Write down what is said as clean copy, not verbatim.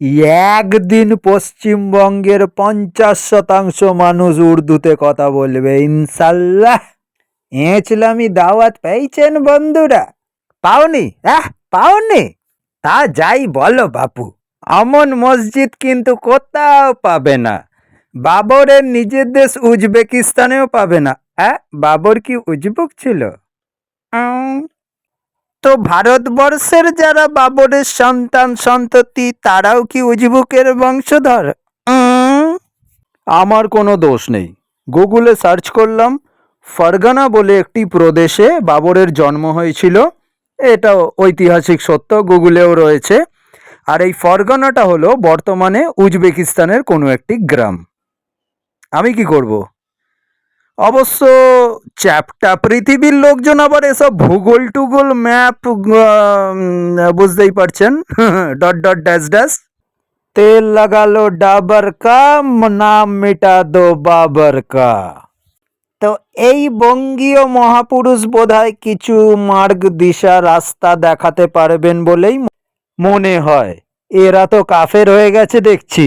একদিন পশ্চিমবঙ্গের 50% মানুষ উর্দুতে কথা বলবে ইনশাল্লাহ। এঁচলামি দাওয়াত পেয়েছেন বন্ধুরা? পাওনি? পাওনি? তা যাই বলো বাপু, অমন মসজিদ কিন্তু কোথাও পাবে না। বাবরের নিজের দেশ উজবেকিস্তানেও পাবে না। বাবর কি উজবেক ছিল? তো ভারতবর্ষের যারা বাবরের সন্তান সন্ততি তারাও কি উজবেকের বংশধর? আমার কোনো দোষ নেই। গুগলে সার্চ করলাম, ফরগানা বলে একটি প্রদেশে বাবরের জন্ম হয়েছিল। এটা ঐতিহাসিক সত্য, গুগলেও রয়েছে। আর এই ফরগানাটা হলো বর্তমানে উজবেকিস্তানের কোনো একটি গ্রাম। আমি কি করব? অবশ্য চ্যাপ্টা পৃথিবীর লোকজন আবার এসব ভূগোল টুগোল ম্যাপ বুঝতেই পারছেন, ডট ডট ড্যাশ ড্যাশ। তেল লাগালো ডাবার কা, নাম মিটা দো বাবার কা। তো এই বঙ্গীয় মহাপুরুষ বোধহয় কিছু মার্গ দিশা রাস্তা দেখাতে পারবেন বলেই মনে হয়। এরা তো কাফের হয়ে গেছে দেখছি।